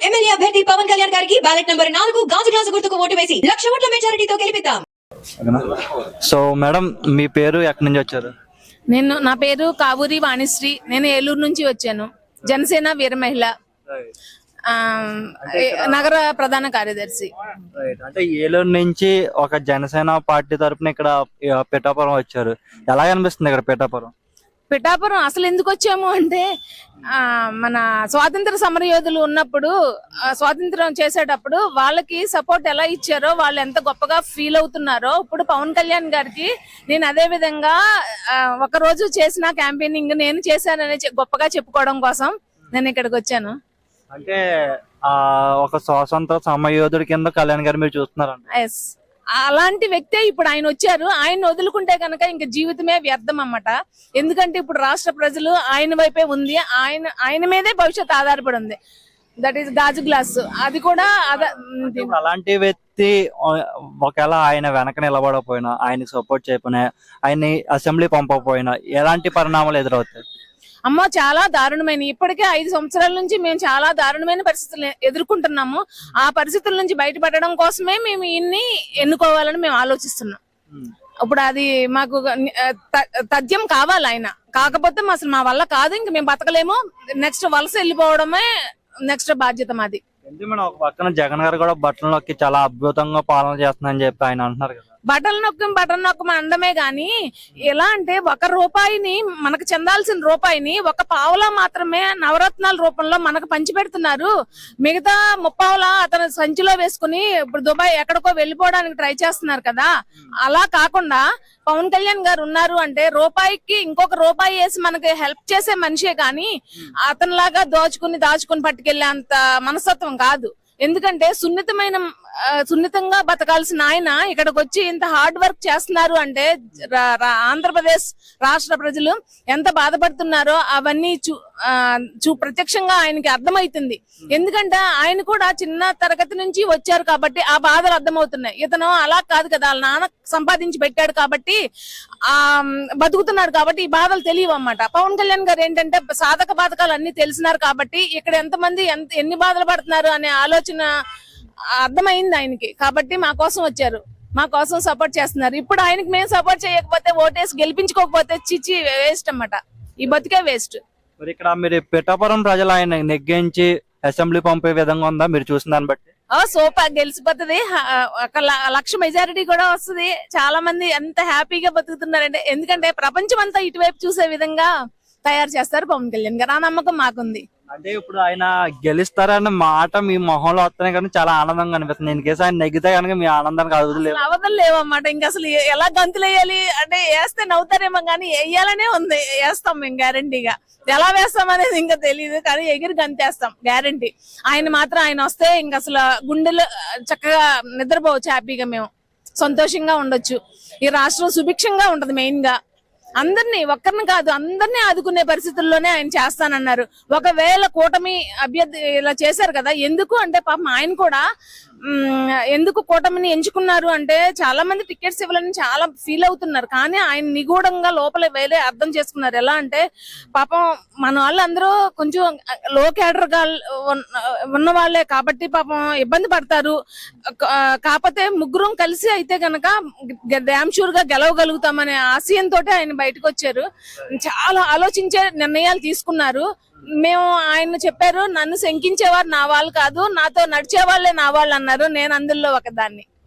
MLA అభ్యర్థి పవన్ కళ్యాణ్ గారికి ballot number 4 గాజు గ్లాసు గుర్తుకు ఓటు వేసి 1,00,000 ఓట్ల మెజారిటీతో గెలిపిద్దాం. సో మేడం, మీ పేరు ఎక్కడి నుంచి వచ్చారు? నా పేరు కావూరి వాణిశ్రీ. నేను ఏలూరు నుంచి వచ్చాను. జనసేన వీర మహిళ నగర ప్రధాన కార్యదర్శి. అంటే ఏలూరు నుంచి ఒక జనసేన పార్టీ తరపున ఇక్కడ పిఠాపురం వచ్చారు. ఎలా అనిపిస్తుంది ఇక్కడ పిఠాపురం? పిఠాపురం అసలు ఎందుకు వచ్చాము అంటే మన స్వాతంత్ర సమరయోధులు ఉన్నప్పుడు స్వాతంత్రం చేసేటప్పుడు వాళ్ళకి సపోర్ట్ ఎలా ఇచ్చారో, వాళ్ళు ఎంత గొప్పగా ఫీల్ అవుతున్నారో ఇప్పుడు పవన్ కళ్యాణ్ గారికి నేను అదే విధంగా ఒక రోజు చేసిన క్యాంపెయినింగ్ నేను చేశానని గొప్పగా చెప్పుకోవడం కోసం నేను ఇక్కడికి వచ్చాను. అంటే ఒక స్వాతంత్ర సమరయోధుడి కింద కళ్యాణ్ గారు మీరు చూస్తున్నారంట. ఎస్, అలాంటి వ్యక్తే ఇప్పుడు ఆయన వచ్చారు. ఆయన వదులుకుంటే కనుక ఇంకా జీవితమే వ్యర్థం అన్నమాట. ఎందుకంటే ఇప్పుడు రాష్ట్ర ప్రజలు ఆయన వైపే ఉంది, ఆయన మీదే భవిష్యత్తు ఆధారపడి ఉంది. దట్ ఈస్ గాజు గ్లాస్. అది కూడా అలాంటి వ్యక్తి ఒకవేళ ఆయన వెనక నిలబడకపోయినా, ఆయనకి సపోర్ట్ చేయకపోయినా, ఆయన్ని అసెంబ్లీ పంపకపోయినా ఎలాంటి పరిణామాలు ఎదురవుతాయి? అమ్మో, చాలా దారుణమైన, ఇప్పటికే 5 సంవత్సరాల నుంచి మేము చాలా దారుణమైన పరిస్థితులు ఎదుర్కొంటున్నాము. ఆ పరిస్థితుల నుంచి బయటపడడం కోసమే మేము ఈయన్ని ఎన్నుకోవాలని మేము ఆలోచిస్తున్నాం. ఇప్పుడు అది మాకు తథ్యం కావాలి ఆయన. కాకపోతే అసలు మా వల్ల కాదు, ఇంక మేము బతకలేము. నెక్స్ట్ వలస వెళ్ళిపోవడమే నెక్స్ట్ బాధ్యత మాది. ఒక పక్కన జగన్ గారు కూడా బట్టలు నొక్కి చాలా అద్భుతంగా పాలన చేస్తున్నారని చెప్పి ఆయన అంటున్నారు కదా. బట్టలు నొక్కం అండమే గాని, ఎలా అంటే ఒక రూపాయిని మనకు చెందాల్సిన రూపాయిని ఒక పావలా మాత్రమే నవరత్నాల రూపంలో మనకు పంచిపెడుతున్నారు. మిగతా 30 అతను సంచిలో వేసుకుని ఇప్పుడు దుబాయ్ ఎక్కడికో వెళ్ళిపోవడానికి ట్రై చేస్తున్నారు కదా. అలా కాకుండా పవన్ కళ్యాణ్ గారు ఉన్నారు అంటే రూపాయికి ఇంకొక రూపాయి వేసి మనకి హెల్ప్ చేసే మనిషే గాని అతనిలాగా దాచుకుని పట్టుకెళ్లే అంత మనస్తత్వం కాదు. ఎందుకంటే సున్నితంగా బతకాల్సిన ఆయన ఇక్కడికి వచ్చి ఇంత హార్డ్ వర్క్ చేస్తున్నారు అంటే ఆంధ్రప్రదేశ్ రాష్ట్ర ప్రజలు ఎంత బాధపడుతున్నారో అవన్నీ ప్రత్యక్షంగా ఆయనకి అర్థమవుతుంది. ఎందుకంటే ఆయన కూడా చిన్న తరగతి నుంచి వచ్చారు కాబట్టి ఆ బాధలు అర్థమవుతున్నాయి. ఇతను అలా కాదు కదా, వాళ్ళ నాన్న సంపాదించి పెట్టాడు కాబట్టి బతుకుతున్నాడు కాబట్టి ఈ బాధలు తెలియవు అన్నమాట. పవన్ కళ్యాణ్ గారు ఏంటంటే సాధక బాధకాలు అన్ని తెలిసినారు కాబట్టి ఇక్కడ ఎంతమంది ఎన్ని బాధలు పడుతున్నారు అనే ఆలోచన అర్థమైంది ఆయనకి. కాబట్టి మా కోసం వచ్చారు, మా కోసం సపోర్ట్ చేస్తున్నారు. ఇప్పుడు ఆయనకి మేము సపోర్ట్ చేయకపోతే, ఓటేసి గెలిపించుకోకపోతే చిచ్చి వేస్ట్ అన్నమాట. ఈ బతికే వేస్ట్. మరి ఇక్కడ మీరు పిఠాపురం ప్రజలు ఆయన నెగ్గించి అసెంబ్లీ పంపే విధంగా ఉందా మీరు చూసిన దాన్ని బట్టి? సూపర్, గెలిచిపోతుంది. 1,00,000 మెజారిటీ కూడా వస్తుంది. చాలా మంది ఎంత హ్యాపీగా బతుకుతున్నారంటే, ఎందుకంటే ప్రపంచం అంతా ఇటువైపు చూసే విధంగా తయారు చేస్తారు పవన్ కళ్యాణ్ గారు. ఆ నమ్మకం మాకుంది. అంటే ఇప్పుడు ఆయన గెలుస్తారన్న మాట మీ మొహంలో వస్తున్నాయి కానీ చాలా ఆనందంగా అనిపిస్తుంది. ఇన్ కేసు ఆయన నెగ్గితే కనుక మీ ఆనందానికి అవధులు లేవన్నమాట. ఇంకా అసలు ఎలా గంతులు వేయాలి అంటే, వేస్తే నవ్వుతారేమో కానీ వేయాలనే ఉంది. వేస్తాం మేము గ్యారంటీగా. ఎలా వేస్తాం అనేది ఇంకా తెలియదు కానీ ఎగిరి గంతేస్తాం గ్యారంటీ. ఆయన వస్తే ఇంకా అసలు గుండెలు చక్కగా నిద్రపోవచ్చు, హ్యాపీగా మేము సంతోషంగా ఉండొచ్చు. ఈ రాష్ట్రం సుభిక్షంగా ఉంటది. మెయిన్ గా అందరినీ, ఒక్కరిని కాదు అందరినీ ఆదుకునే పరిస్థితుల్లోనే ఆయన చేస్తానన్నారు. ఒకవేళ కూటమి అభ్యర్థి ఇలా చేశారు కదా, ఎందుకు అంటే పాపం ఆయన కూడా ఎందుకు కూటమిని ఎంచుకున్నారు అంటే చాలా మంది టికెట్స్ ఇవ్వాలని చాలా ఫీల్ అవుతున్నారు. కానీ ఆయన నిగూఢంగా లోపల వేలే అర్థం చేసుకున్నారు. ఎలా అంటే పాపం మన వాళ్ళందరూ కొంచెం లో క్యాడర్ గా ఉన్న వాళ్ళే కాబట్టి పాపం ఇబ్బంది పడతారు. కాకపోతే ముగ్గురం కలిసి అయితే గనక డ్యామ్ షూర్ గా గెలవగలుగుతామనే ఆశయంతో ఆయన బయటకు వచ్చారు. చాలా ఆలోచించే నిర్ణయాలు తీసుకున్నారు. మేము ఆయన చెప్పారు, నన్ను శంకించేవారు నా వాళ్ళు కాదు, నాతో నడిచే వాళ్ళే నా వాళ్ళు అన్నారు. నేను అందులో ఒకదాన్ని.